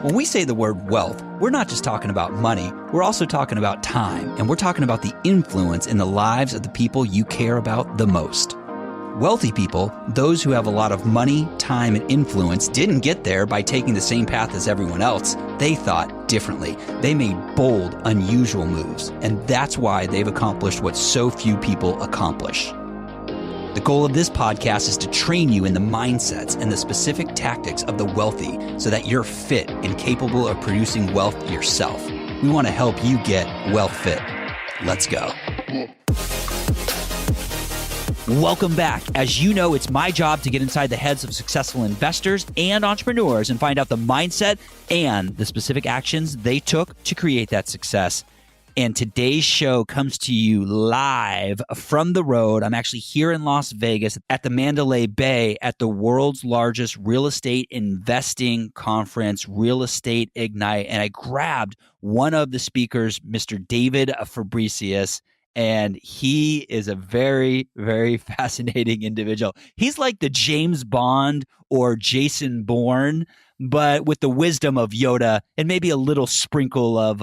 When we say the word wealth, we're not just talking about money, we're also talking about time, and we're talking about the influence in the lives of the people you care about the most. Wealthy people, those who have a lot of money, time, and influence, didn't get there by taking the same path as everyone else. They thought differently. They made bold, unusual moves, and that's why they've accomplished what so few people accomplish. The goal of this podcast is to train you in the mindsets and the specific tactics of the wealthy so that you're fit and capable of producing wealth yourself. We want to help you get WealthFit. Let's go. Welcome back. As you know, it's my job to get inside the heads of successful investors and entrepreneurs and find out the mindset and the specific actions they took to create that success. And today's show comes to you live from the road. I'm actually here in Las Vegas at the Mandalay Bay at the world's largest real estate investing conference, Real Estate Ignite. And I grabbed one of the speakers, Mr. David Fabricius. And he is a very, very fascinating individual. He's like the James Bond or Jason Bourne, but with the wisdom of Yoda and maybe a little sprinkle of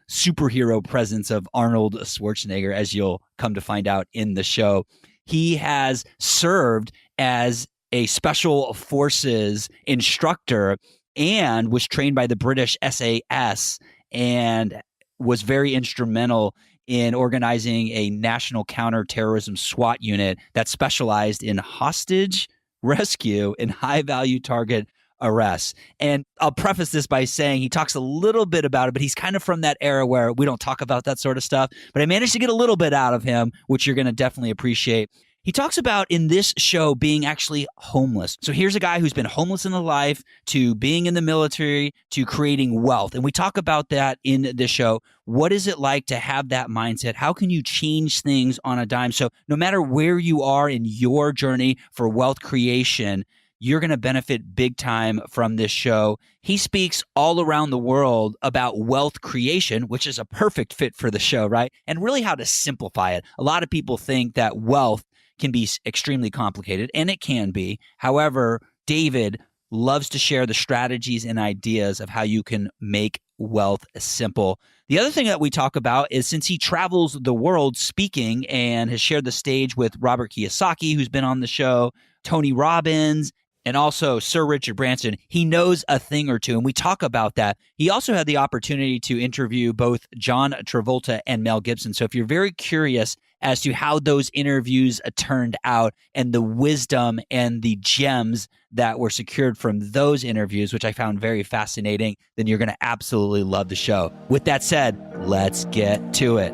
superhero presence of Arnold Schwarzenegger, as you'll come to find out in the show. He has served as a special forces instructor and was trained by the British SAS and was very instrumental in organizing a national counterterrorism SWAT unit that specialized in hostage rescue and high-value target arrests. And I'll preface this by saying he talks a little bit about it, but he's kind of from that era where we don't talk about that sort of stuff. But I managed to get a little bit out of him, which you're going to definitely appreciate. He talks about in this show being actually homeless. So here's a guy who's been homeless in the life to being in the military to creating wealth. And we talk about that in this show. What is it like to have that mindset? How can you change things on a dime? So no matter where you are in your journey for wealth creation, you're going to benefit big time from this show. He speaks all around the world about wealth creation, which is a perfect fit for the show, right? And really how to simplify it. A lot of people think that wealth can be extremely complicated, and it can be. However, David loves to share the strategies and ideas of how you can make wealth simple. The other thing that we talk about is since he travels the world speaking and has shared the stage with Robert Kiyosaki, who's been on the show, Tony Robbins, and also Sir Richard Branson, he knows a thing or two, and we talk about that. He also had the opportunity to interview both John Travolta and Mel Gibson. So if you're very curious as to how those interviews turned out and the wisdom and the gems that were secured from those interviews, which I found very fascinating, then you're going to absolutely love the show. With that said, let's get to it.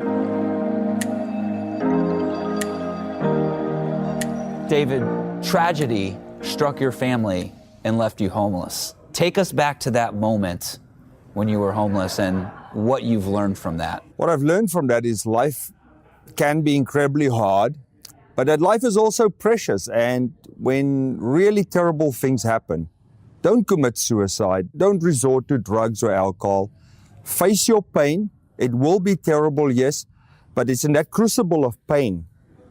David, tragedy struck your family and left you homeless. Take us back to that moment when you were homeless and what you've learned from that. What I've learned from that is life can be incredibly hard, but that life is also precious. And when really terrible things happen, don't commit suicide. Don't resort to drugs or alcohol. Face your pain. It will be terrible, yes, but it's in that crucible of pain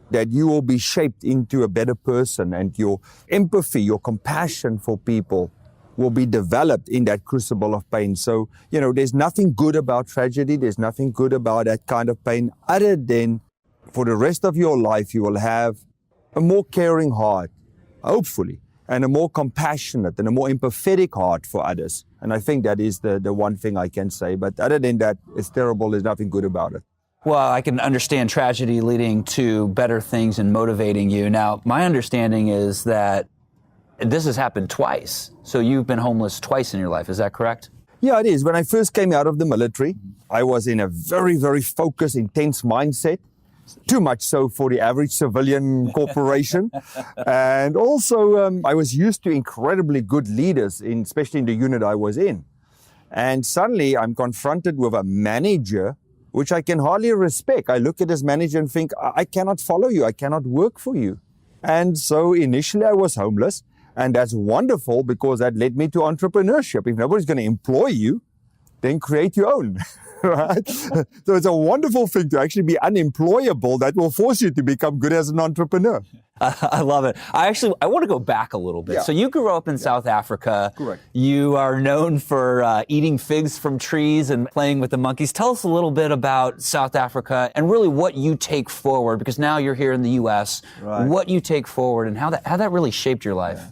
that you will be shaped into a better person, and your empathy, your compassion for people will be developed in that crucible of pain. So, there's nothing good about tragedy. There's nothing good about that kind of pain other than for the rest of your life, you will have a more caring heart, hopefully, and a more compassionate and a more empathetic heart for others. And I think that is the one thing I can say. But other than that, it's terrible. There's nothing good about it. Well, I can understand tragedy leading to better things and motivating you. Now, my understanding is that this has happened twice. So you've been homeless twice in your life. Is that correct? Yeah, it is. When I first came out of the military, I was in a very, very focused, intense mindset. Too much so for the average civilian corporation. And also, I was used to incredibly good leaders, especially in the unit I was in. And suddenly, I'm confronted with a manager which I can hardly respect. I look at this manager and think, I cannot follow you. I cannot work for you. And so initially I was homeless, and that's wonderful because that led me to entrepreneurship. If nobody's going to employ you, then create your own, right? So it's a wonderful thing to actually be unemployable that will force you to become good as an entrepreneur. I love it. I want to go back a little bit. Yeah. So you grew up in South Africa. Correct. You are known for eating figs from trees and playing with the monkeys. Tell us a little bit about South Africa and really what you take forward, because now you're here in the U.S., Right. what you take forward and how that really shaped your life.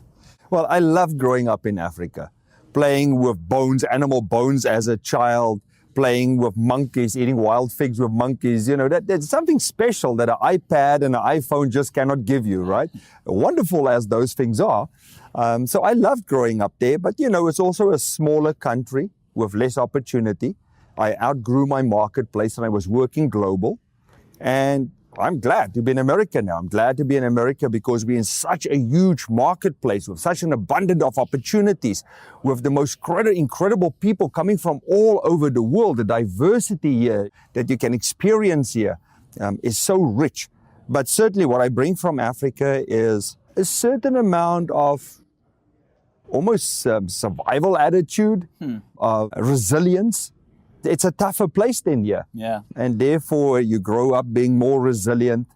Well, I loved growing up in Africa, playing with bones, animal bones as a child, playing with monkeys, eating wild figs with monkeys. You know, that's something special that an iPad and an iPhone just cannot give you, right? Wonderful as those things are. So I loved growing up there, but you know, it's also a smaller country with less opportunity. I outgrew my marketplace and I was working global. And I'm glad to be in America now. I'm glad to be in America because we're in such a huge marketplace with such an abundance of opportunities, with the most incredible people coming from all over the world. The diversity here that you can experience here is so rich. But certainly what I bring from Africa is a certain amount of almost survival attitude, resilience. It's a tougher place than here. Yeah. And therefore you grow up being more resilient,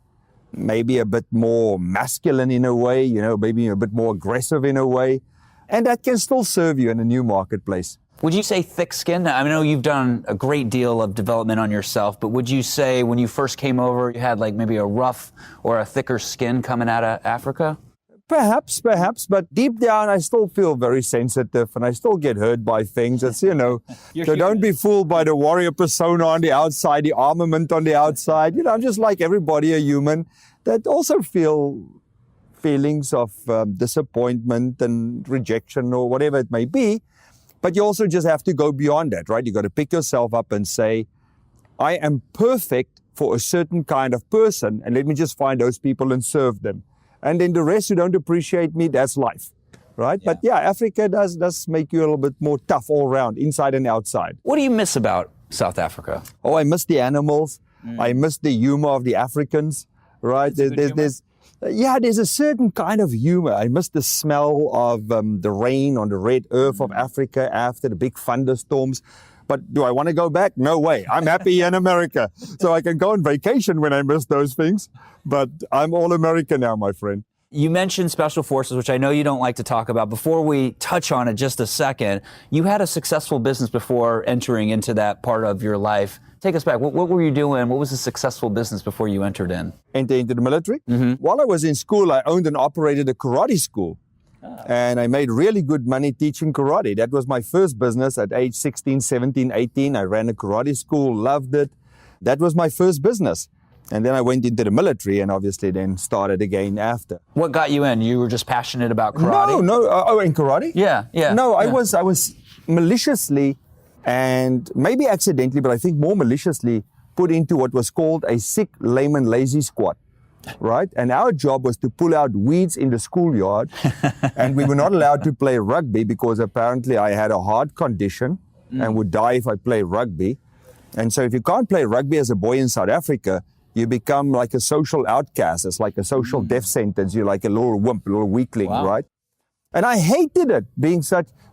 maybe a bit more masculine in a way, you know, maybe a bit more aggressive in a way. And that can still serve you in a new marketplace. Would you say thick skin? I know you've done a great deal of development on yourself, but would you say when you first came over, you had like maybe a rough or a thicker skin coming out of Africa? Perhaps, but deep down, I still feel very sensitive and I still get hurt by things. It's, you know, so don't be fooled by the warrior persona on the outside, the armament on the outside. You know, I'm just like everybody, a human that also feel feelings of disappointment and rejection or whatever it may be. But you also just have to go beyond that, right? You got to pick yourself up and say, I am perfect for a certain kind of person, and let me just find those people and serve them. And then the rest who don't appreciate me, that's life, right? Yeah. But yeah, Africa does make you a little bit more tough all around, inside and outside. What do you miss about South Africa? Oh, I miss the animals. I miss the humor of the Africans, right? There's a certain kind of humor. I miss the smell of the rain on the red earth of Africa after the big thunderstorms. But do I want to go back? No way. I'm happy in America. So I can go on vacation when I miss those things. But I'm all American now, my friend. You mentioned Special Forces, which I know you don't like to talk about. Before we touch on it just a second, you had a successful business before entering into that part of your life. Take us back. What were you doing? What was a successful business before you entered in? Entered into the military. While I was in school, I owned and operated a karate school. And I made really good money teaching karate. That was my first business at age 16, 17, 18. I ran a karate school, loved it. That was my first business. And then I went into the military and obviously then started again after. What got you in? You were just passionate about karate? No. In karate? Yeah. No, I was maliciously and maybe accidentally, but I think more maliciously put into what was called a sick layman lazy squad. Right? And our job was to pull out weeds in the schoolyard. And we were not allowed to play rugby because apparently I had a heart condition and would die if I played rugby. And so if you can't play rugby as a boy in South Africa, you become like a social outcast. It's like a social death sentence. You're like a little wimp, a little weakling, right? And I hated it, being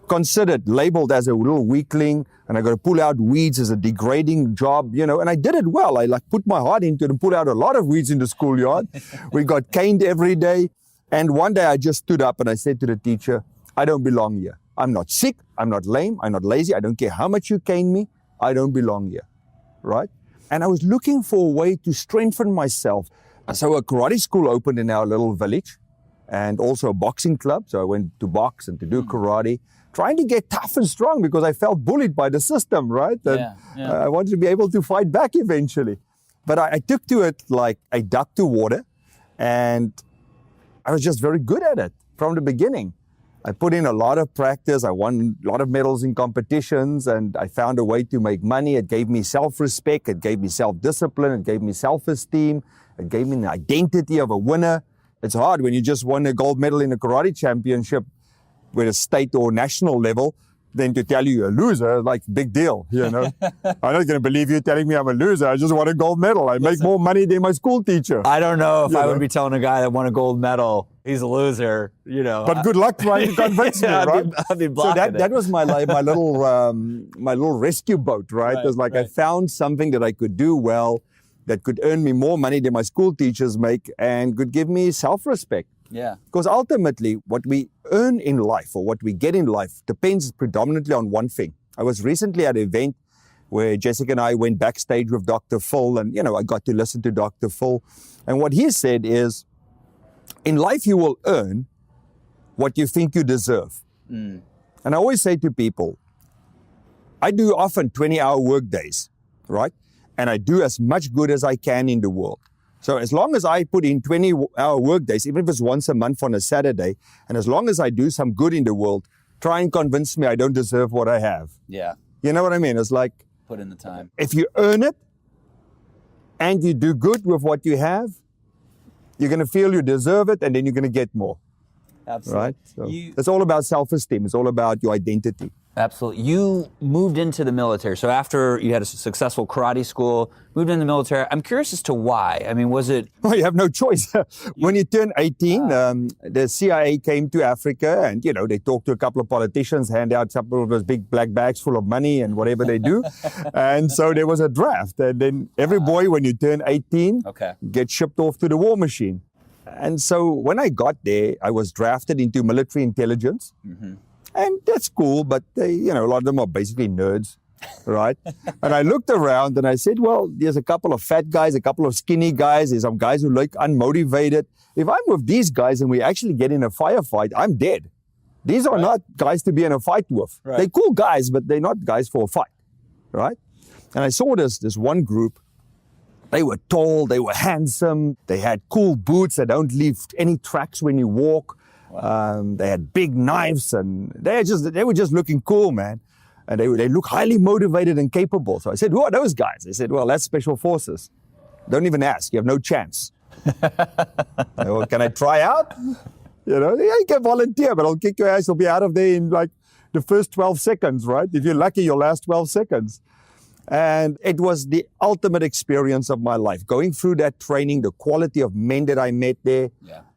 considered, labeled as a little weakling, and I got to pull out weeds as a degrading job, you know, and I did it well. I put my heart into it and pulled out a lot of weeds in the schoolyard. We got caned every day. And one day I just stood up and I said to the teacher, I don't belong here. I'm not sick. I'm not lame. I'm not lazy. I don't care how much you cane me. I don't belong here, right? And I was looking for a way to strengthen myself. So a karate school opened in our little village and also a boxing club. So I went to box and to do karate, trying to get tough and strong because I felt bullied by the system, right? And I wanted to be able to fight back eventually. But I took to it like a duck to water, and I was just very good at it from the beginning. I put in a lot of practice. I won a lot of medals in competitions, and I found a way to make money. It gave me self-respect. It gave me self-discipline. It gave me self-esteem. It gave me an identity of a winner. It's hard when you just won a gold medal in a karate championship with a state or national level, then to tell you you're a loser, like big deal, you know. I'm not going to believe you telling me I'm a loser. I just won a gold medal. I make more money than my school teacher. I don't know if I would be telling a guy that won a gold medal he's a loser, you know. But good luck trying to convince me, right? I'd be blocking so that was my little rescue boat, right? It was like I found something that I could do well, that could earn me more money than my school teachers make, and could give me self-respect. Yeah. Because ultimately, what we earn in life or what we get in life depends predominantly on one thing. I was recently at an event where Jessica and I went backstage with Dr. Phil, and, I got to listen to Dr. Phil. And what he said is, in life, you will earn what you think you deserve. And I always say to people, I do often 20-hour work days, right? And I do as much good as I can in the world. So as long as I put in 20-hour work days, even if it's once a month on a Saturday, and as long as I do some good in the world, try and convince me I don't deserve what I have. Yeah. You know what I mean? It's like, put in the time. If you earn it and you do good with what you have, you're going to feel you deserve it, and then you're going to get more. Absolutely. Right? So it's all about self-esteem. It's all about your identity. Absolutely. You moved into the military. So after you had a successful karate school, moved into the military. I'm curious as to why. I mean, was it... Well, you have no choice. When you turn 18, the CIA came to Africa and, they talked to a couple of politicians, hand out some of those big black bags full of money and whatever they do. And so there was a draft. And then every boy, when you turn 18, gets shipped off to the war machine. And so when I got there, I was drafted into military intelligence. And that's cool, but they, a lot of them are basically nerds, right? And I looked around and I said, well, there's a couple of fat guys, a couple of skinny guys, there's some guys who look unmotivated. If I'm with these guys and we actually get in a firefight, I'm dead. These are not guys to be in a fight with. They're cool guys, but they're not guys for a fight, right? And I saw this one group. They were tall, they were handsome, they had cool boots that don't leave any tracks when you walk. They had big knives, and they were just looking cool, man. And they look highly motivated and capable. So I said, who are those guys? They said, well, that's Special Forces. Don't even ask. You have no chance. Well, can I try out? Yeah, you can volunteer, but I'll kick your ass. You'll be out of there in like the first 12 seconds, right? If you're lucky, you'll last 12 seconds. And it was the ultimate experience of my life. Going through that training, the quality of men that I met there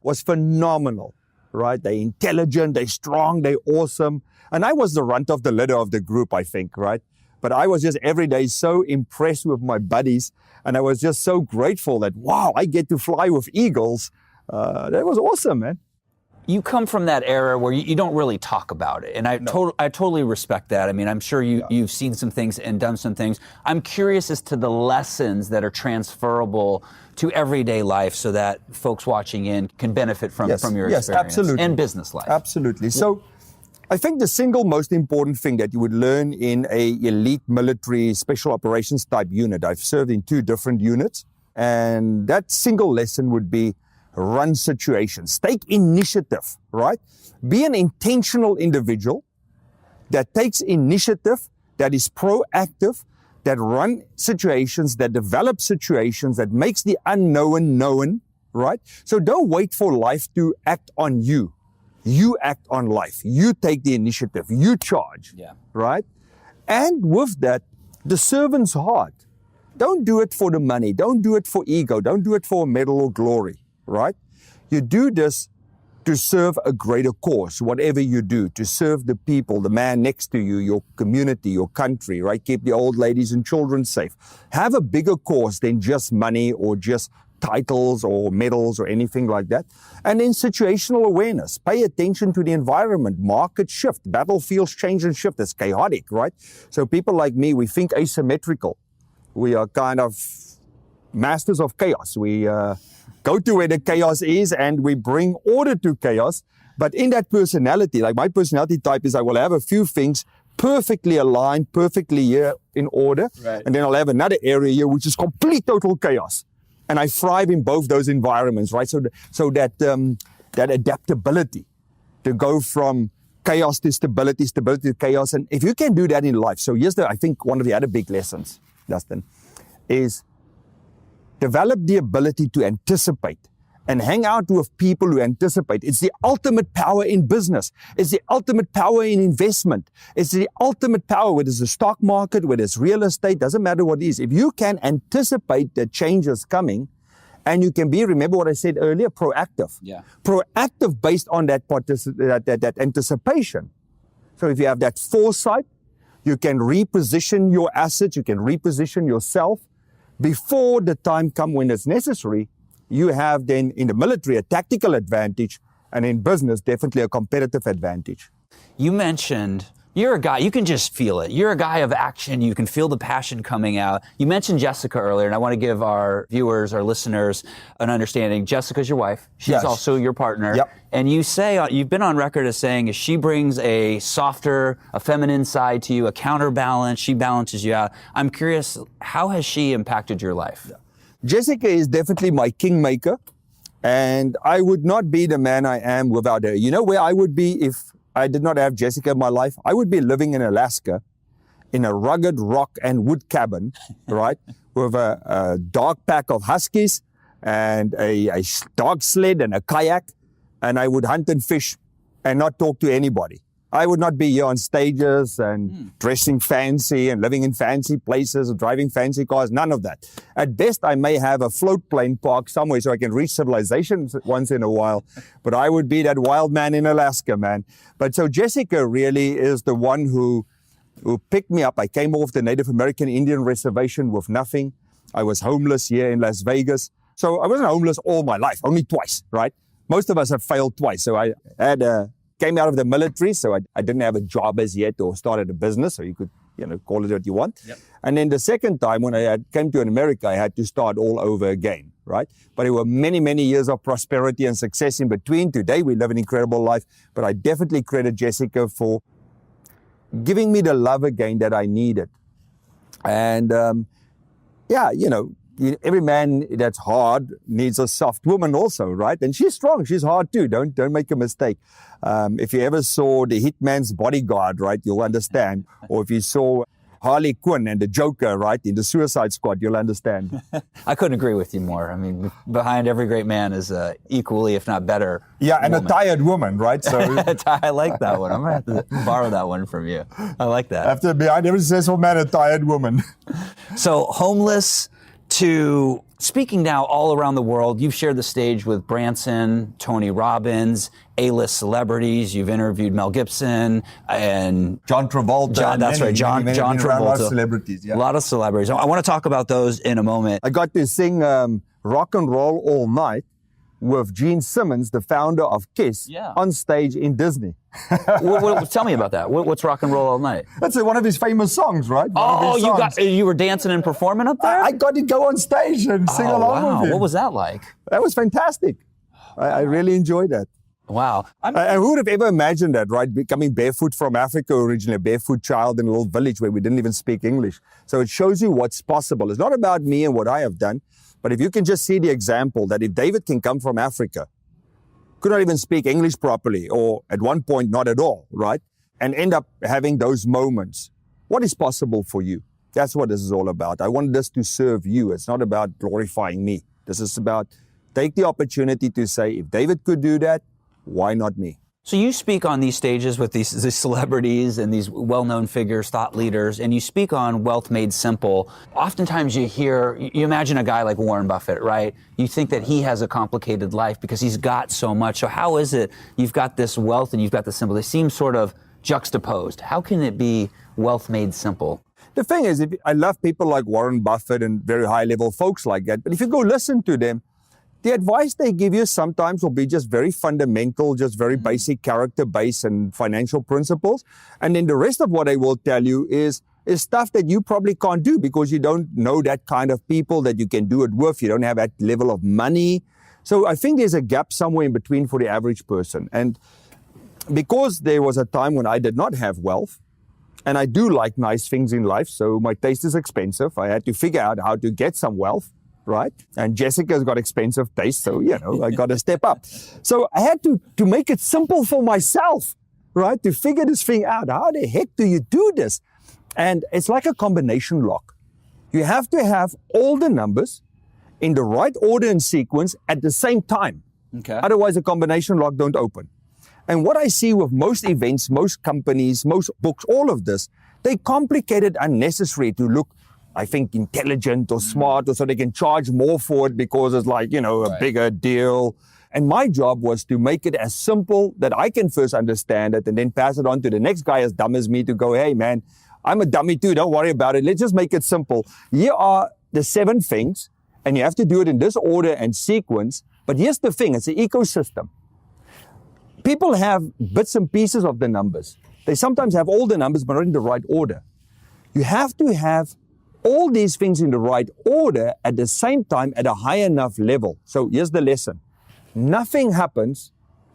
was phenomenal. Right? They're intelligent, they're strong, they're awesome. And I was the runt of the litter of the group, I think, right? But I was just every day so impressed with my buddies. And I was just so grateful that, wow, I get to fly with eagles. That was awesome, man. You come from that era where you don't really talk about it. And I totally respect that. I mean, I'm sure you've seen some things and done some things. I'm curious as to the lessons that are transferable to everyday life so that folks watching in can benefit from your experience. Yes, absolutely. And business life. Absolutely. So I think the single most important thing that you would learn in a elite military special operations type unit, I've served in 2 different units, and that single lesson would be run situations. Take initiative, right? Be an intentional individual that takes initiative, that is proactive, that run situations, that develop situations, that makes the unknown known, right? So don't wait for life to act on you. You act on life. You take the initiative. You charge, right? And with that, the servant's heart. Don't do it for the money. Don't do it for ego. Don't do it for medal or glory. Right? You do this to serve a greater cause, whatever you do, to serve the people, the man next to you, your community, your country, right? Keep the old ladies and children safe. Have a bigger cause than just money or just titles or medals or anything like that. And then situational awareness. Pay attention to the environment, market shift, battlefields change and shift. It's chaotic, right? So people like me, we think asymmetrical. We are kind of masters of chaos. We go to where the chaos is and we bring order to chaos. But in that personality, like my personality type is I will have a few things perfectly aligned, perfectly here in order. Right. And then I'll have another area here which is complete total chaos. And I thrive in both those environments, right? So that adaptability to go from chaos to stability, stability to chaos. And if you can do that in life, so here's I think one of the other big lessons, Dustin, is develop the ability to anticipate and hang out with people who anticipate. It's the ultimate power in business. It's the ultimate power in investment. It's the ultimate power, whether it's the stock market, whether it's real estate, doesn't matter what it is. If you can anticipate the changes coming And you can be, remember what I said earlier, proactive. Yeah. Proactive based on that anticipation. So if you have that foresight, you can reposition your assets, you can reposition yourself before the time comes when it's necessary. You have then in the military a tactical advantage, and in business definitely a competitive advantage. You mentioned you're a guy, you can just feel it. You're a guy of action. You can feel the passion coming out. You mentioned Jessica earlier, and I want to give our viewers, our listeners, an understanding. Jessica's your wife. She's Yes. also your partner. Yep. And you say, you've been on record as saying she brings a softer, a feminine side to you, a counterbalance. She balances you out. I'm curious, how has she impacted your life? Jessica is definitely my kingmaker, and I would not be the man I am without her. You know where I would be if I did not have Jessica in my life? I would be living in Alaska in a rugged rock and wood cabin, right? With a dog pack of huskies and a dog sled and a kayak. And I would hunt and fish and not talk to anybody. I would not be here on stages and dressing fancy and living in fancy places or driving fancy cars, none of that. At best, I may have a float plane parked somewhere so I can reach civilization once in a while, but I would be that wild man in Alaska, man. But so Jessica really is the one who picked me up. I came off the Native American Indian reservation with nothing. I was homeless here in Las Vegas. So I wasn't homeless all my life, only twice, right? Most of us have failed twice. So I came out of the military, so I didn't have a job as yet or started a business, so you could, call it what you want. Yep. And then the second time when I came to America, I had to start all over again, right? But there were many, many years of prosperity and success in between. Today, we live an incredible life, but I definitely credit Jessica for giving me the love again that I needed. And every man that's hard needs a soft woman also, right? And she's strong. She's hard too. Don't make a mistake. If you ever saw The Hitman's Bodyguard, right, you'll understand. Or if you saw Harley Quinn and the Joker, right, in the Suicide Squad, you'll understand. I couldn't agree with you more. I mean, behind every great man is equally, if not better. Yeah, and woman. A tired woman, right? So I like that one. I'm going to have to borrow that one from you. I like that. Behind every successful man, a tired woman. So homeless to speaking now all around the world. You've shared the stage with Branson, Tony Robbins, A-list celebrities. You've interviewed Mel Gibson and John Travolta. John Travolta. A lot of celebrities. Yeah. A lot of celebrities. I want to talk about those in a moment. I got to sing Rock and Roll All Night with Gene Simmons, the founder of KISS, on stage in Disney. Tell me about that. What's Rock and Roll All Night? That's one of his famous songs, right? You were dancing and performing up there? I got to go on stage and sing along with him. What was that like? That was fantastic. I really enjoyed that. Wow. Who would have ever imagined that, right? Becoming barefoot from Africa originally, a barefoot child in a little village where we didn't even speak English. So it shows you what's possible. It's not about me and what I have done, but if you can just see the example that if David can come from Africa, could not even speak English properly, or at one point not at all, right? And end up having those moments. What is possible for you? That's what this is all about. I want this to serve you. It's not about glorifying me. This is about take the opportunity to say, if David could do that, why not me? So you speak on these stages with these celebrities and these well-known figures, thought leaders, and you speak on Wealth Made Simple. Oftentimes you imagine a guy like Warren Buffett, right? You think that he has a complicated life because he's got so much. So how is it you've got this wealth and you've got this simple? They seem sort of juxtaposed. How can it be wealth made simple? The thing is, I love people like Warren Buffett and very high-level folks like that, but if you go listen to them, the advice they give you sometimes will be just very fundamental, just very basic character-based and financial principles. And then the rest of what they will tell you is stuff that you probably can't do because you don't know that kind of people that you can do it with. You don't have that level of money. So I think there's a gap somewhere in between for the average person. And because there was a time when I did not have wealth, and I do like nice things in life, so my taste is expensive. I had to figure out how to get some wealth. Right? And Jessica's got expensive taste, so, I got to step up. So I had to make it simple for myself, right? To figure this thing out. How the heck do you do this? And it's like a combination lock. You have to have all the numbers in the right order and sequence at the same time. Okay. Otherwise, a combination lock don't open. And what I see with most events, most companies, most books, all of this, they complicate it unnecessary to look I think, intelligent or smart, or so they can charge more for it because it's like, a bigger deal. And my job was to make it as simple that I can first understand it and then pass it on to the next guy as dumb as me to go, hey, man, I'm a dummy too. Don't worry about it. Let's just make it simple. Here are the 7 things, and you have to do it in this order and sequence. But here's the thing. It's an ecosystem. People have bits and pieces of the numbers. They sometimes have all the numbers, but not in the right order. You have to have all these things in the right order at the same time at a high enough level. So here's the lesson. Nothing happens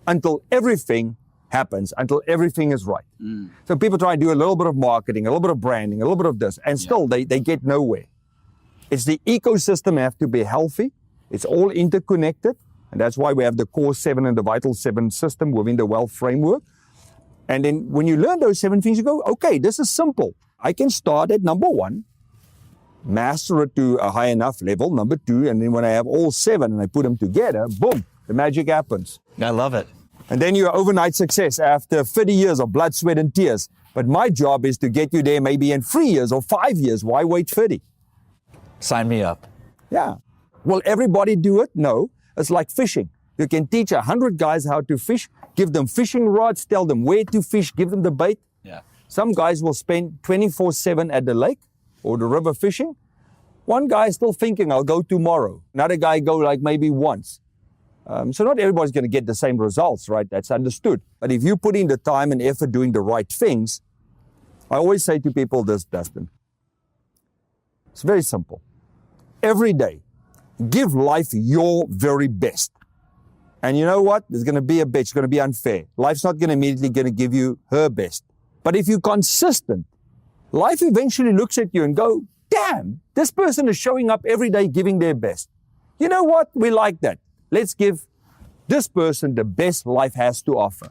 until everything happens, until everything is right. So people try to do a little bit of marketing, a little bit of branding, a little bit of this, and still they get nowhere. It's the ecosystem have to be healthy. It's all interconnected. And that's why we have the core 7 and the vital 7 system within the wealth framework. And then when you learn those 7 things, you go, okay, this is simple. I can start at number 1, master it to a high enough level, number 2, and then when I have all 7 and I put them together, boom, the magic happens. I love it. And then you're overnight success after 30 years of blood, sweat, and tears. But my job is to get you there maybe in 3 years or 5 years. Why wait 30? Sign me up. Yeah. Will everybody do it? No. It's like fishing. You can teach 100 guys how to fish, give them fishing rods, tell them where to fish, give them the bait. Yeah. Some guys will spend 24/7 at the lake or the river fishing. One guy is still thinking, I'll go tomorrow. Another guy go like maybe once. So not everybody's going to get the same results, right? That's understood. But if you put in the time and effort doing the right things, I always say to people this, Dustin. It's very simple. Every day, give life your very best. And you know what? There's going to be a bitch. It's going to be unfair. Life's not going to immediately going to give you her best. But if you're consistent, life eventually looks at you and go, damn, this person is showing up every day giving their best. You know what? We like that. Let's give this person the best life has to offer.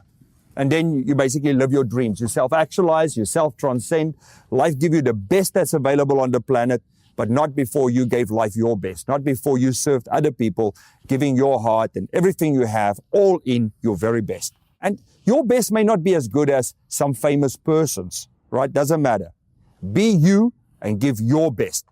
And then you basically live your dreams. You self-actualize, you self-transcend. Life give you the best that's available on the planet, but not before you gave life your best. Not before you served other people, giving your heart and everything you have, all in your very best. And your best may not be as good as some famous persons, right? Doesn't matter. Be you and give your best,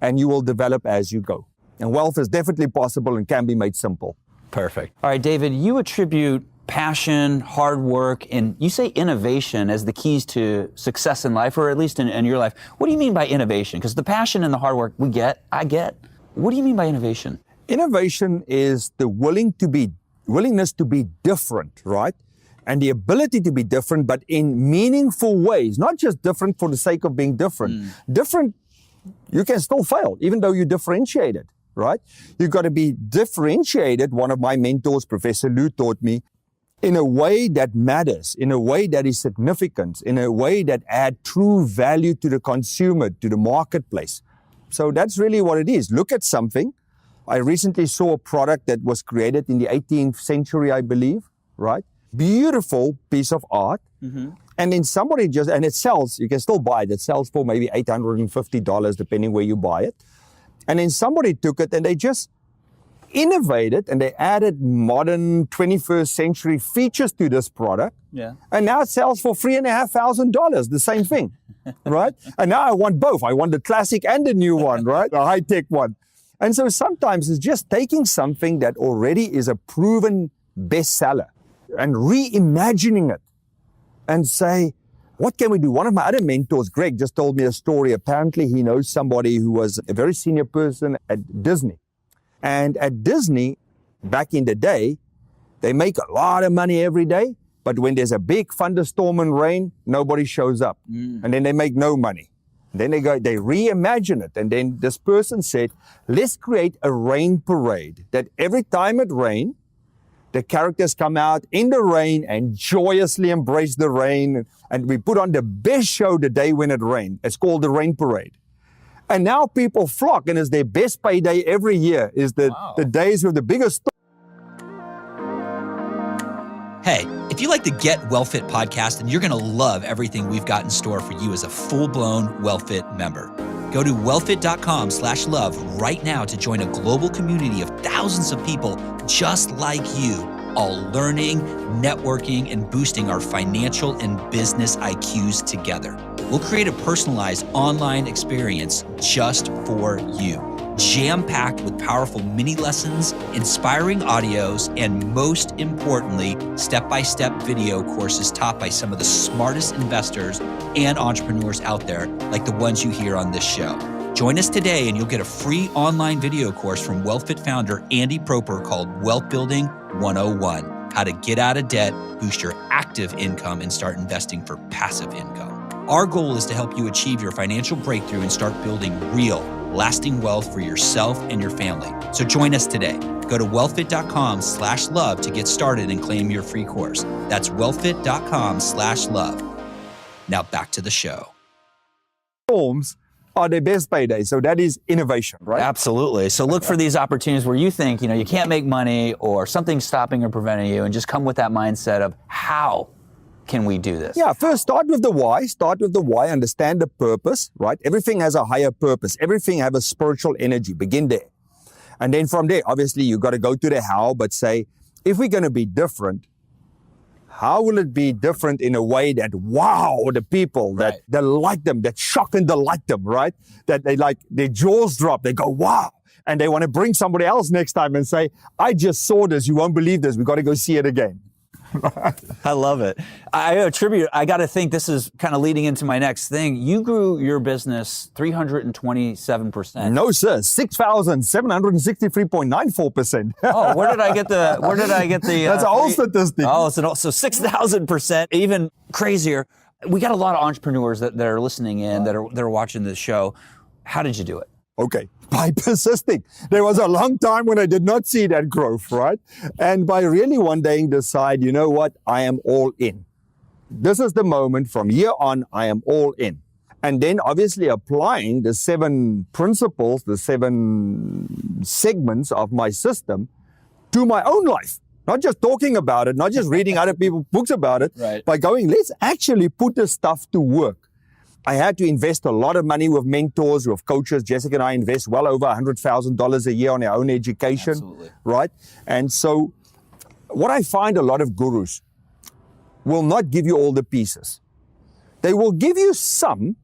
and you will develop as you go. And wealth is definitely possible and can be made simple. Perfect. All right, David, you attribute passion, hard work, and you say innovation as the keys to success in life, or at least in your life. What do you mean by innovation? Because the passion and the hard work I get. What do you mean by innovation? Innovation is the willingness to be different, right? And the ability to be different, but in meaningful ways, not just different for the sake of being different. Different, you can still fail, even though you differentiated, right? You've got to be differentiated. One of my mentors, Professor Lou, taught me, in a way that matters, in a way that is significant, in a way that adds true value to the consumer, to the marketplace. So that's really what it is. Look at something. I recently saw a product that was created in the 18th century, I believe, right? Beautiful piece of art. Mm-hmm. And then somebody and it sells, you can still buy it. It sells for maybe $850, depending where you buy it. And then somebody took it and they just innovated and they added modern 21st century features to this product. Yeah. And now it sells for $3,500, the same thing, right? And now I want both. I want the classic and the new one, right? The high-tech one. And so sometimes it's just taking something that already is a proven bestseller and reimagining it and say, what can we do? One of my other mentors, Greg, just told me a story. Apparently he knows somebody who was a very senior person at Disney. And at Disney, back in the day, they make a lot of money every day, but when there's a big thunderstorm and rain, nobody shows up. And then they make no money. And then they reimagine it. And then this person said, let's create a rain parade that every time it rains, the characters come out in the rain and joyously embrace the rain. And we put on the best show the day when it rained. It's called the Rain Parade. And now people flock, and it's their best payday every year, is the days with the biggest. Hey, if you like the Get WealthFit podcast, then you're going to love everything we've got in store for you as a full-blown WealthFit member. Go to wealthfit.com/love right now to join a global community of thousands of people just like you, all learning, networking, and boosting our financial and business IQs together. We'll create a personalized online experience just for you, jam-packed with powerful mini lessons, inspiring audios, and most importantly, step-by-step video courses taught by some of the smartest investors and entrepreneurs out there, like the ones you hear on this show. Join us today and you'll get a free online video course from WealthFit founder Andy Proper called Wealth Building 101, how to get out of debt, boost your active income, and start investing for passive income. Our goal is to help you achieve your financial breakthrough and start building real, lasting wealth for yourself and your family. So join us today. Go to wealthfit.com/love to get started and claim your free course. That's wealthfit.com/love. Now back to the show. Forms are their best payday. So that is innovation, right? Absolutely. So look for these opportunities where you think, you can't make money or something's stopping or preventing you, and just come with that mindset of how can we do this? Yeah, first start with the why. Understand the purpose, right? Everything has a higher purpose. Everything has a spiritual energy. Begin there. And then from there, obviously, you got to go to the how, but say, if we're going to be different, how will it be different in a way that wow the people, that Right. they like them, that shock and delight them, right? That they like, their jaws drop, they go, wow. And they want to bring somebody else next time and say, I just saw this, you won't believe this, we got to go see it again. I love it. I attribute, I got to think this is kind of leading into my next thing. You grew your business 327%. No, sir, 6,763.94%. Oh, where did I get the? That's an old statistic. Oh, so 6,000%, even crazier. We got a lot of entrepreneurs that are listening in, that are watching this show. How did you do it? Okay, by persisting. There was a long time when I did not see that growth, right? And by really one day decide, you know what, I am all in. This is the moment. From here on, I am all in. And then obviously applying the 7 principles, the 7 segments of my system to my own life. Not just talking about it, not just reading other people's books about it, Right. By going, let's actually put this stuff to work. I had to invest a lot of money with mentors, with coaches. Jessica and I invest well over $100,000 a year on our own education, Absolutely. right? And so what I find, a lot of gurus will not give you all the pieces. They will give you some,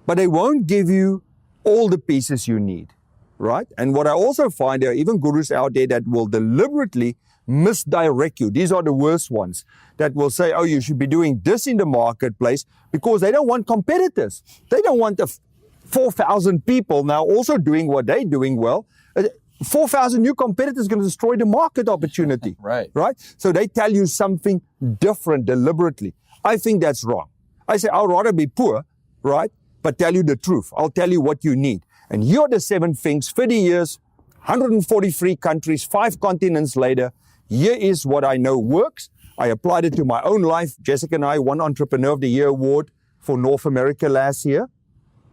but they won't give you all the pieces you need, right? And what I also find, there are even gurus out there that will deliberately misdirect you. These are the worst ones, that will say, oh, you should be doing this in the marketplace, because they don't want competitors. They don't want the 4,000 people now also doing what they're doing well. 4,000 new competitors going to destroy the market opportunity. Right. Right? So they tell you something different deliberately. I think that's wrong. I say, I'll rather be poor, right? But tell you the truth. I'll tell you what you need. And here are the 7 things, 30 years, 143 countries, 5 continents later. Here is what I know works. I applied it to my own life. Jessica and I won Entrepreneur of the Year award for North America last year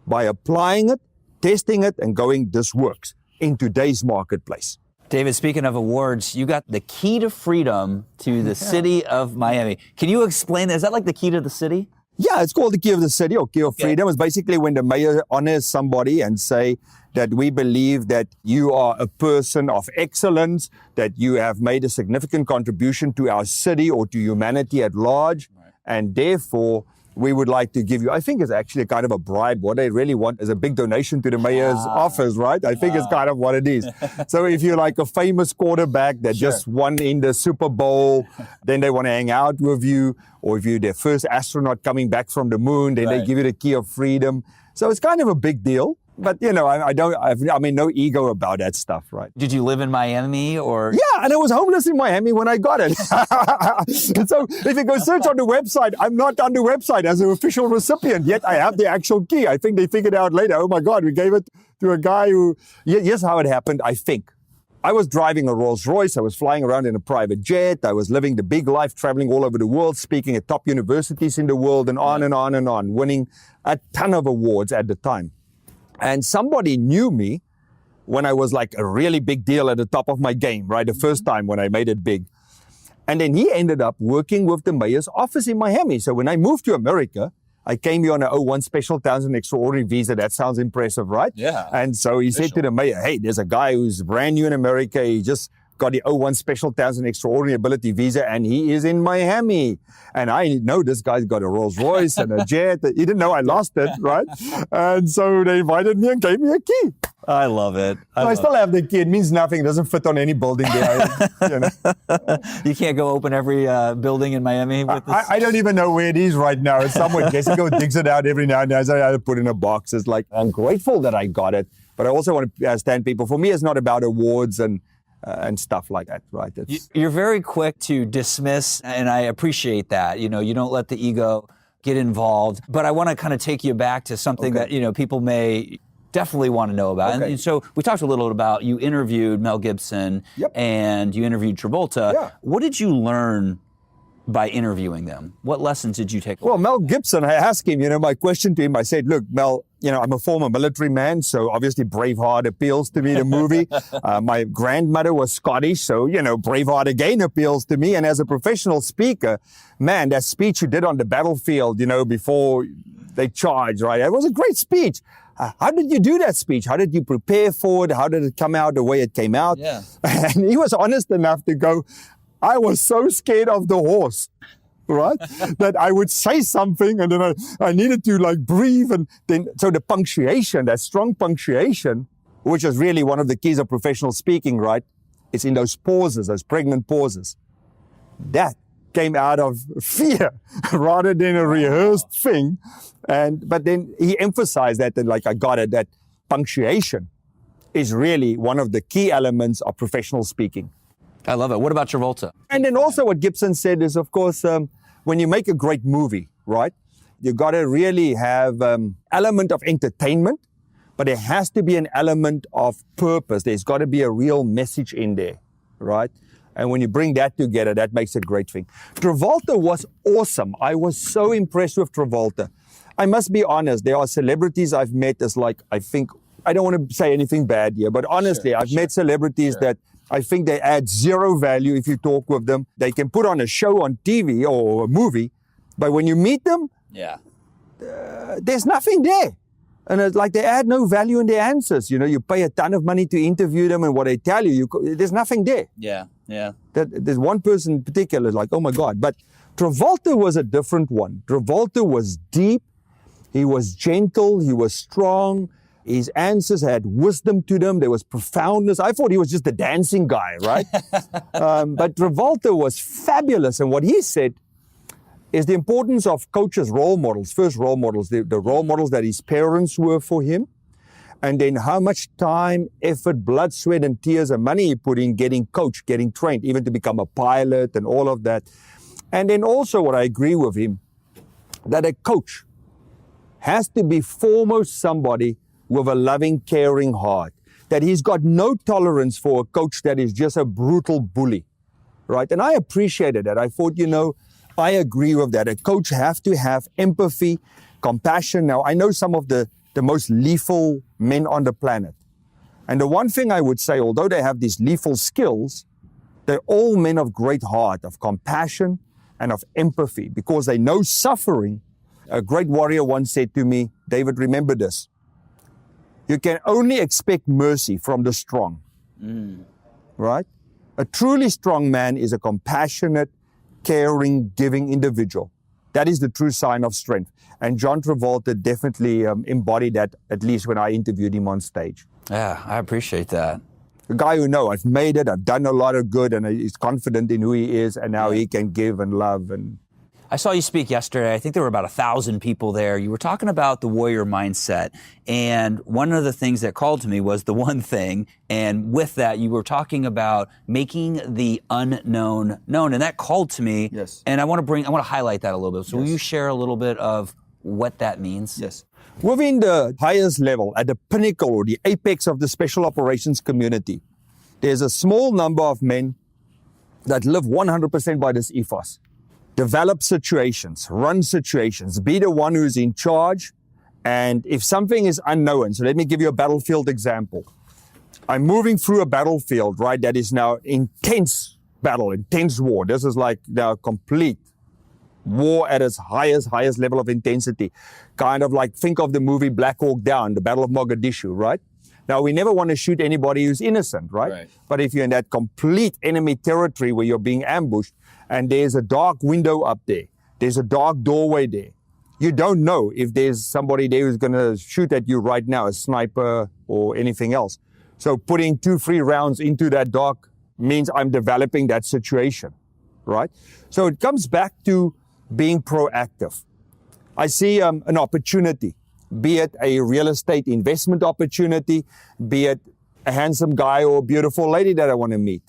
by applying it, testing it, and going, this works in today's marketplace. David, speaking of awards, you got the key to freedom to the city of Miami. Can you explain that? Is that like the key to the city? Yeah, it's called the Key of the City or Key of Freedom. It's basically when the mayor honors somebody and say that we believe that you are a person of excellence, that you have made a significant contribution to our city or to humanity at large, and therefore we would like to give you, I think it's actually kind of a bribe. What they really want is a big donation to the mayor's office, right? I think it's kind of what it is. So if you're like a famous quarterback that just won in the Super Bowl, then they want to hang out with you. Or if you're their first astronaut coming back from the moon, then they give you the Key of Freedom. So it's kind of a big deal. But, you know, I mean, no ego about that stuff, right? Did you live in Miami or? Yeah, and I was homeless in Miami when I got it. So if you go search on the website, I'm not on the website as an official recipient, yet I have the actual key. I think they figured out later, oh my God, we gave it to a guy who, here's how it happened, I think. I was driving a Rolls Royce. I was flying around in a private jet. I was living the big life, traveling all over the world, speaking at top universities in the world, and on and on and on, winning a ton of awards at the time. And somebody knew me when I was like a really big deal at the top of my game, right? The first time when I made it big. And then he ended up working with the mayor's office in Miami. So when I moved to America, I came here on a 01 Special Towns and Extraordinary visa. That sounds impressive, right? Yeah. And so he said to the mayor, hey, there's a guy who's brand new in America. He just got the O1 Special Talents and Extraordinary Ability visa, and he is in Miami. And I know this guy's got a Rolls Royce and a jet. He didn't know I lost it, right? And so they invited me and gave me a key. I love it. I still have the key. It means nothing. It doesn't fit on any building there. You can't go open every building in Miami with this? I don't even know where it is right now. It's somewhere. Jessica digs it out every now and then. I put it in a box. It's like, I'm grateful that I got it. But I also want to understand people. For me, it's not about awards and stuff like that, right? You're very quick to dismiss, and I appreciate that. You don't let the ego get involved. But I want to kind of take you back to something that, people may definitely want to know about. Okay. And so we talked a little bit about, you interviewed Mel Gibson and you interviewed Travolta. Yeah. What did you learn by interviewing them? What lessons did you take away? Well, Mel Gibson, I asked him, my question to him, I said, look, Mel, I'm a former military man, so obviously Braveheart appeals to me, the movie. My grandmother was Scottish, so, Braveheart again appeals to me. And as a professional speaker, man, that speech you did on the battlefield, before they charged, right? It was a great speech. How did you do that speech? How did you prepare for it? How did it come out the way it came out? Yeah. And he was honest enough to go, I was so scared of the horse, right? that I would say something and then I needed to breathe. And then, so the punctuation, that strong punctuation, which is really one of the keys of professional speaking, right? It's in those pauses, those pregnant pauses. That came out of fear rather than a rehearsed thing. But then he emphasized that, and I got it, that punctuation is really one of the key elements of professional speaking. I love it. What about Travolta? And then also what Gibson said is, of course, when you make a great movie, right, you got to really have element of entertainment, but there has to be an element of purpose. There's got to be a real message in there, right? And when you bring that together, that makes a great thing. Travolta was awesome. I was so impressed with Travolta. I must be honest, there are celebrities I've met as I don't want to say anything bad here, but honestly, I've met celebrities that I think they add zero value if you talk with them. They can put on a show on TV or a movie, but when you meet them, there's nothing there. And it's like they add no value in their answers. You pay a ton of money to interview them, and what they tell you, there's nothing there. Yeah. There's one person in particular, oh my God. But Travolta was a different one. Travolta was deep. He was gentle. He was strong. His answers had wisdom to them. There was profoundness. I thought he was just a dancing guy, right? But Travolta was fabulous. And what he said is the importance of coaches' role models, first role models, the role models that his parents were for him. And then how much time, effort, blood, sweat, and tears and money he put in getting coached, getting trained, even to become a pilot and all of that. And then also what I agree with him, that a coach has to be foremost somebody with a loving, caring heart. That he's got no tolerance for a coach that is just a brutal bully, right? And I appreciated that. I thought, I agree with that. A coach has to have empathy, compassion. Now, I know some of the most lethal men on the planet. And the one thing I would say, although they have these lethal skills, they're all men of great heart, of compassion and of empathy, because they know suffering. A great warrior once said to me, David, remember this. You can only expect mercy from the strong, right? A truly strong man is a compassionate, caring, giving individual. That is the true sign of strength. And John Travolta definitely embodied that, at least when I interviewed him on stage. Yeah, I appreciate that. A guy who I've made it, I've done a lot of good, and he's confident in who he is, and now he can give and love. And I saw you speak yesterday. I think there were about 1,000 people there. You were talking about the warrior mindset. And one of the things that called to me was the one thing. And with that, you were talking about making the unknown known. And that called to me. Yes. And I want to highlight that a little bit. So will you share a little bit of what that means? Yes. Within the highest level, at the pinnacle or the apex of the special operations community, there's a small number of men that live 100% by this ethos. Develop situations, run situations, be the one who's in charge. And if something is unknown, so let me give you a battlefield example. I'm moving through a battlefield, right, that is now intense battle, intense war. This is now complete war at its highest level of intensity. Kind of think of the movie Black Hawk Down, the Battle of Mogadishu, right? Now, we never want to shoot anybody who's innocent, right? But if you're in that complete enemy territory where you're being ambushed and there's a dark window up there, there's a dark doorway there, you don't know if there's somebody there who's going to shoot at you right now, a sniper or anything else. So putting 2 free rounds into that dark means I'm developing that situation, right? So it comes back to being proactive. I see an opportunity, be it a real estate investment opportunity, be it a handsome guy or a beautiful lady that I want to meet.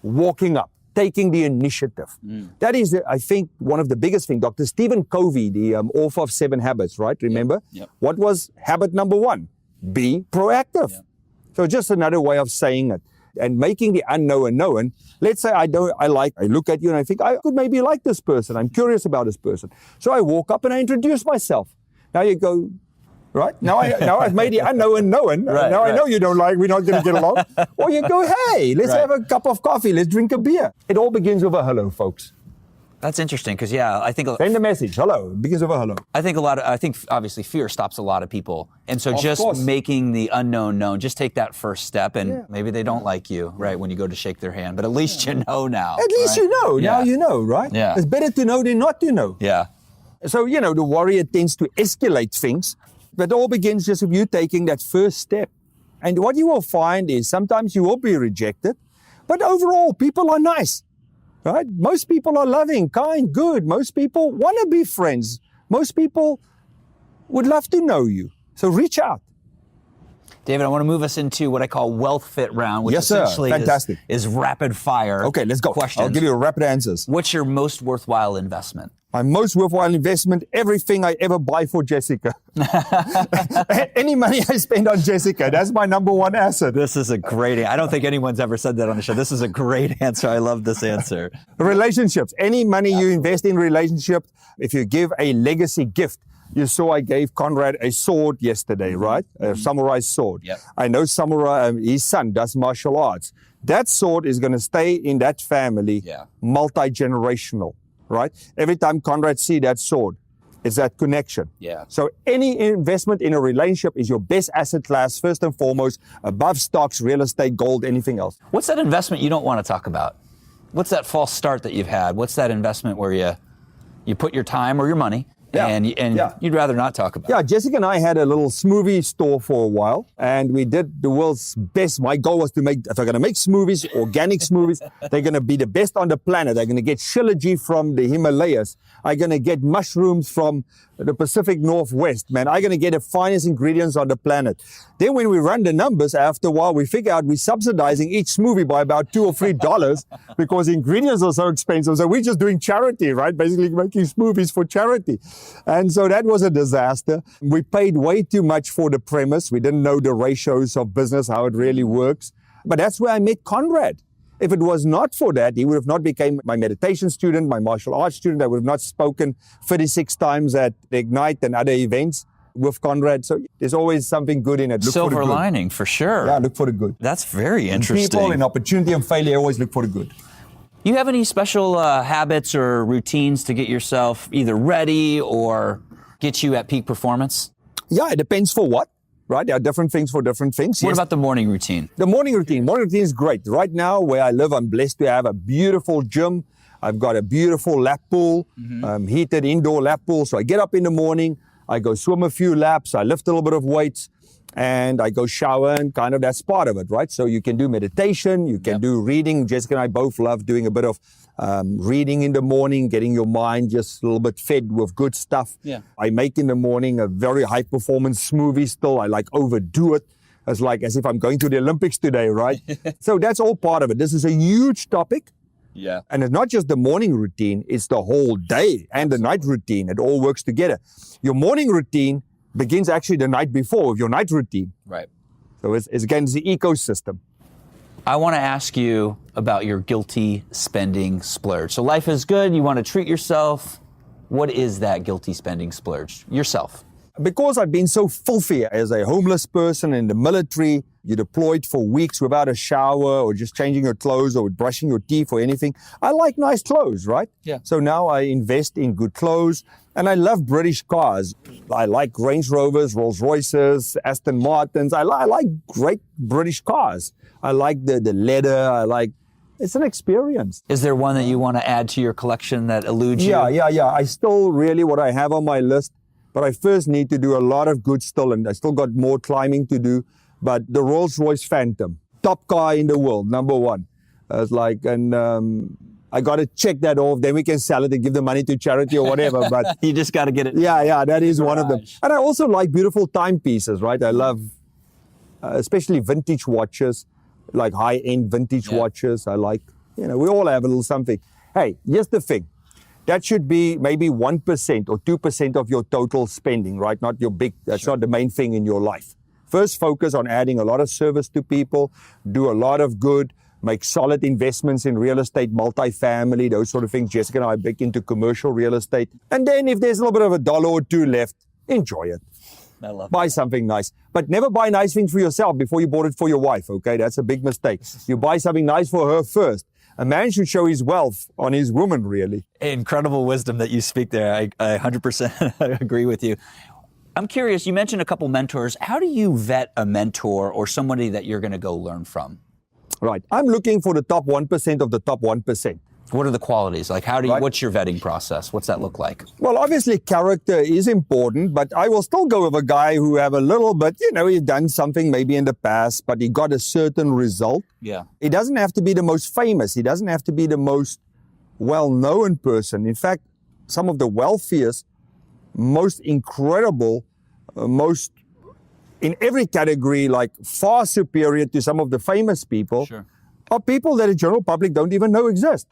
Walking up, taking the initiative. That is, I think, one of the biggest things. Dr. Stephen Covey, the author of 7 Habits, right? Remember? Yep. What was habit number 1? Be proactive. Yep. So just another way of saying it. And making the unknown known. Let's say I look at you and I think I could maybe like this person. I'm curious about this person. So I walk up and I introduce myself. Now you go, right? Now I've made the unknown known. Now I know you don't like, we're not going to get along. Or you go, hey, let's have a cup of coffee. Let's drink a beer. It all begins with a hello, folks. That's interesting because, I think... Send the message, hello, begins with a hello. I think obviously fear stops a lot of people. And so making the unknown known, just take that first step and maybe they don't like you, right, when you go to shake their hand. But at least you know now. At least you know. Now you know, right? Yeah. It's better to know than not to know. Yeah. So, the warrior tends to escalate things. But it all begins just with you taking that first step. And what you will find is sometimes you will be rejected. But overall, people are nice. Right? Most people are loving, kind, good. Most people want to be friends. Most people would love to know you. So reach out. David, I want to move us into what I call WealthFit round, which essentially is rapid fire. Okay, let's go. Questions. I'll give you rapid answers. What's your most worthwhile investment? My most worthwhile investment, everything I ever buy for Jessica. Any money I spend on Jessica, that's my number 1 asset. This is a great answer. I don't think anyone's ever said that on the show. This is a great answer. I love this answer. Relationships. Any money you invest in relationships, if you give a legacy gift. You saw I gave Conrad a sword yesterday, right? A samurai sword. Yep. I know samurai, his son does martial arts. That sword is going to stay in that family, multi-generational. Right? Every time Conrad see that sword, it's that connection. Yeah. So any investment in a relationship is your best asset class, first and foremost, above stocks, real estate, gold, anything else. What's that investment you don't want to talk about? What's that false start that you've had? What's that investment where you put your time or your money and you'd rather not talk about? Yeah, Jessica and I had a little smoothie store for a while, and we did the world's best. My goal was to if I'm going to make smoothies, organic smoothies, they're going to be the best on the planet. They're going to get shilajit from the Himalayas. I'm going to get mushrooms from the Pacific Northwest, man. I'm going to get the finest ingredients on the planet. Then when we run the numbers, after a while, we figure out we're subsidizing each smoothie by about $2 or $3 because the ingredients are so expensive. So we're just doing charity, right? Basically making smoothies for charity. And so that was a disaster. We paid way too much for the premise. We didn't know the ratios of business, how it really works. But that's where I met Conrad. If it was not for that, he would have not become my meditation student, my martial arts student. I would have not spoken 36 times at Ignite and other events with Conrad. So there's always something good in it. Look Silver for the good. lining, for sure. Yeah, look for the good. That's very interesting. People in opportunity and failure always look for the good. You have any special habits or routines to get yourself either ready or get you at peak performance? Yeah, it depends for what. Right? There are different things for different things. What about the morning routine? The morning routine. Morning routine is great. Right now, where I live, I'm blessed to have a beautiful gym. I've got a beautiful lap pool, heated indoor lap pool. So I get up in the morning, I go swim a few laps, I lift a little bit of weights, and I go shower, and kind of that's part of it, right? So you can do meditation, you can do reading. Jessica and I both love doing a bit of reading in the morning, getting your mind just a little bit fed with good stuff. Yeah. I make in the morning a very high performance smoothie still. I overdo it. It's like as if I'm going to the Olympics today, right? So that's all part of it. This is a huge topic. Yeah. And it's not just the morning routine, it's the whole day and the night routine. It all works together. Your morning routine begins actually the night before with your night routine. Right. So it's the ecosystem. I want to ask you about your guilty spending splurge. So life is good, you want to treat yourself. What is that guilty spending splurge? Yourself. Because I've been so filthy as a homeless person in the military, you're deployed for weeks without a shower or just changing your clothes or brushing your teeth or anything. I like nice clothes, right? Yeah. So now I invest in good clothes and I love British cars. I like Range Rovers, Rolls Royces, Aston Martins. I like great British cars. I like the leather. It's an experience. Is there one that you want to add to your collection that eludes you? Yeah. I still really what I have on my list, but I first need to do a lot of good still, and I still got more climbing to do. But the Rolls Royce Phantom, top car in the world, number one. It's I got to check that off. Then we can sell it and give the money to charity or whatever. But you just got to get it. Yeah, that is one of them. And I also like beautiful timepieces, right? I love, especially vintage watches, like high-end vintage watches. I like, we all have a little something. Hey, here's the thing. That should be maybe 1% or 2% of your total spending, right? Not your that's not the main thing in your life. First, focus on adding a lot of service to people, do a lot of good, make solid investments in real estate, multifamily, those sort of things. Jessica and I are big into commercial real estate. And then if there's a little bit of $1 or $2 left, enjoy it. I love buy something nice. But never buy nice things for yourself before you bought it for your wife, okay? That's a big mistake. You buy something nice for her first. A man should show his wealth on his woman, really. Incredible wisdom that you speak there. I 100% agree with you. I'm curious, you mentioned a couple mentors. How do you vet a mentor or somebody that you're going to go learn from? Right. I'm looking for the top 1% of the top 1%. What are the qualities? Like, what's your vetting process? What's that look like? Well, obviously character is important, but I will still go with a guy who have a little bit, he's done something maybe in the past, but he got a certain result. Yeah. He doesn't have to be the most famous. He doesn't have to be the most well-known person. In fact, some of the wealthiest, most incredible, most in every category, like far superior to some of the famous people, are people that the general public don't even know exist.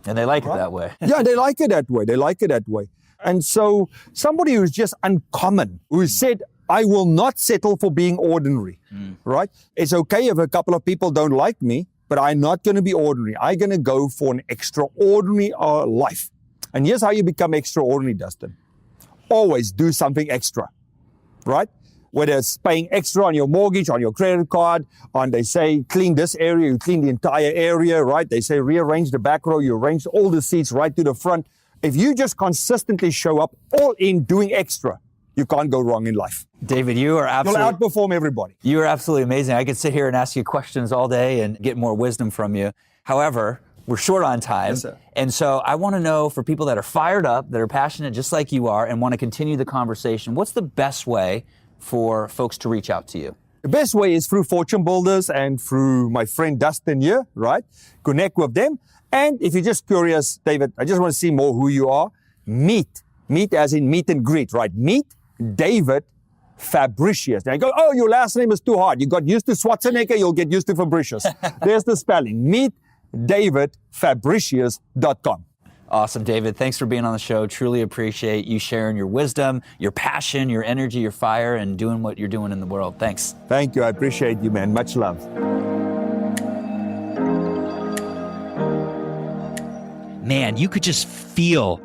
And they like it that way. Yeah, they like it that way. And so somebody who's just uncommon, who said, I will not settle for being ordinary, right? It's okay if a couple of people don't like me, but I'm not going to be ordinary. I'm going to go for an extraordinary life. And here's how you become extraordinary, Dustin. Always do something extra, right? Whether it's paying extra on your mortgage, on your credit card, they say clean this area, you clean the entire area, right? They say rearrange the back row, you arrange all the seats right to the front. If you just consistently show up all in doing extra, you can't go wrong in life. David, you'll outperform everybody. You are absolutely amazing. I could sit here and ask you questions all day and get more wisdom from you. However, we're short on time. Yes, sir. And so I want to know, for people that are fired up, that are passionate just like you are and want to continue the conversation, what's the best way for folks to reach out to you? The best way is through Fortune Builders and through my friend Dustin here, right? Connect with them. And if you're just curious, David, I just want to see more who you are. Meet as in meet and greet, right? Meet David Fabricius. Now you go, your last name is too hard. You got used to Schwarzenegger, you'll get used to Fabricius. There's the spelling. Meet DavidFabricius.com. Awesome, David. Thanks for being on the show. Truly appreciate you sharing your wisdom, your passion, your energy, your fire, and doing what you're doing in the world. Thanks. Thank you. I appreciate you, man. Much love. Man, you could just feel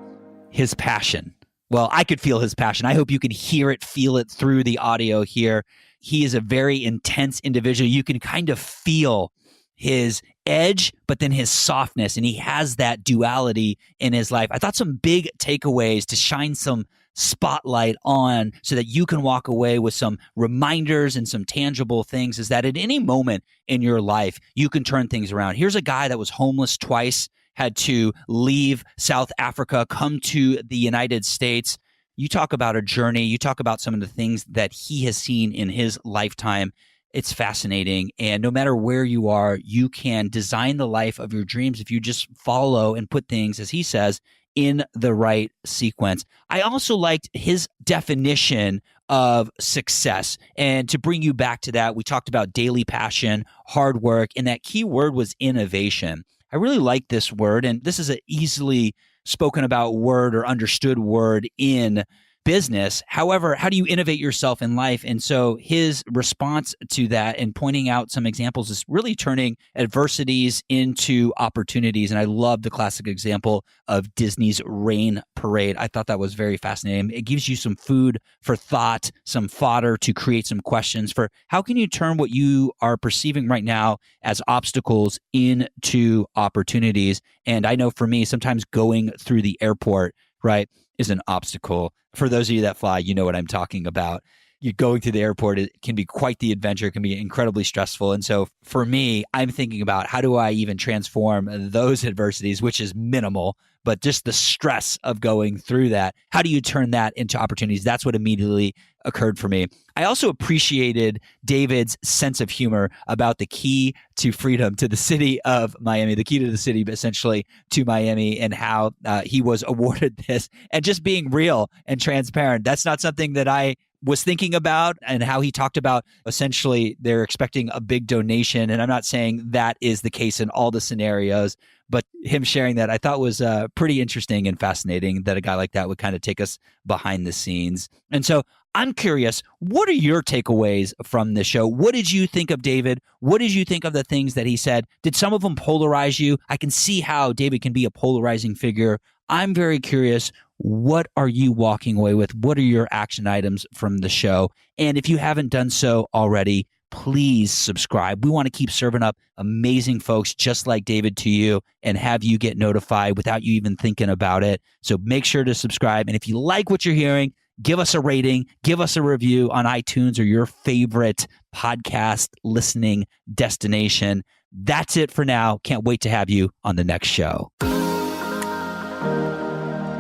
his passion. Well, I could feel his passion. I hope you can hear it, feel it through the audio here. He is a very intense individual. You can kind of feel his edge, but then his softness, and he has that duality in his life. I thought some big takeaways to shine some spotlight on so that you can walk away with some reminders and some tangible things is that at any moment in your life, you can turn things around. Here's a guy that was homeless twice, had to leave South Africa, come to the United States. You talk about a journey. You talk about some of the things that he has seen in his lifetime. It's fascinating. And no matter where you are, you can design the life of your dreams if you just follow and put things, as he says, in the right sequence. I also liked his definition of success. And to bring you back to that, we talked about daily passion, hard work, and that key word was innovation. I really like this word, and this is an easily spoken about word or understood word in business. However, how do you innovate yourself in life? And so his response to that and pointing out some examples is really turning adversities into opportunities. And I love the classic example of Disney's Rain Parade. I thought that was very fascinating. It gives you some food for thought, some fodder to create some questions for how can you turn what you are perceiving right now as obstacles into opportunities. And I know for me, sometimes going through the airport, right, is an obstacle. For those of you that fly, you know what I'm talking about. You're going to the airport, it can be quite the adventure. It can be incredibly stressful. And so for me, I'm thinking about how do I even transform those adversities, which is minimal, but just the stress of going through that. How do you turn that into opportunities? That's what immediately occurred for me. I also appreciated David's sense of humor about the key to freedom to the city of Miami, the key to the city, but essentially to Miami, and how he was awarded this, and just being real and transparent. That's not something that I was thinking about, and how he talked about essentially they're expecting a big donation. And I'm not saying that is the case in all the scenarios, but him sharing that I thought was pretty interesting and fascinating that a guy like that would kind of take us behind the scenes. And so I'm curious, what are your takeaways from this show? What did you think of David? What did you think of the things that he said? Did some of them polarize you? I can see how David can be a polarizing figure. I'm very curious. What are you walking away with? What are your action items from the show? And if you haven't done so already, please subscribe. We want to keep serving up amazing folks just like David to you and have you get notified without you even thinking about it. So make sure to subscribe. And if you like what you're hearing, give us a rating, give us a review on iTunes or your favorite podcast listening destination. That's it for now. Can't wait to have you on the next show.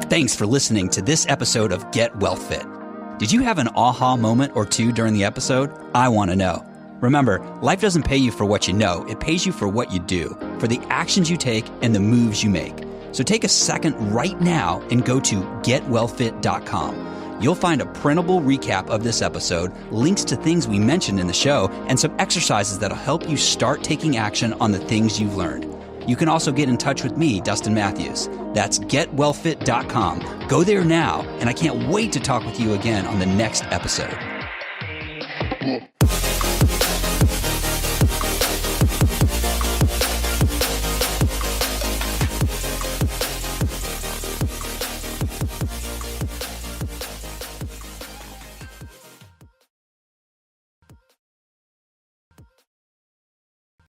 Thanks for listening to this episode of Get WealthFit. Did you have an aha moment or two during the episode? I want to know. Remember, life doesn't pay you for what you know. It pays you for what you do, for the actions you take and the moves you make. So take a second right now and go to getwealthfit.com. You'll find a printable recap of this episode, links to things we mentioned in the show, and some exercises that'll help you start taking action on the things you've learned. You can also get in touch with me, Dustin Matthews. That's getwealthfit.com. Go there now, and I can't wait to talk with you again on the next episode.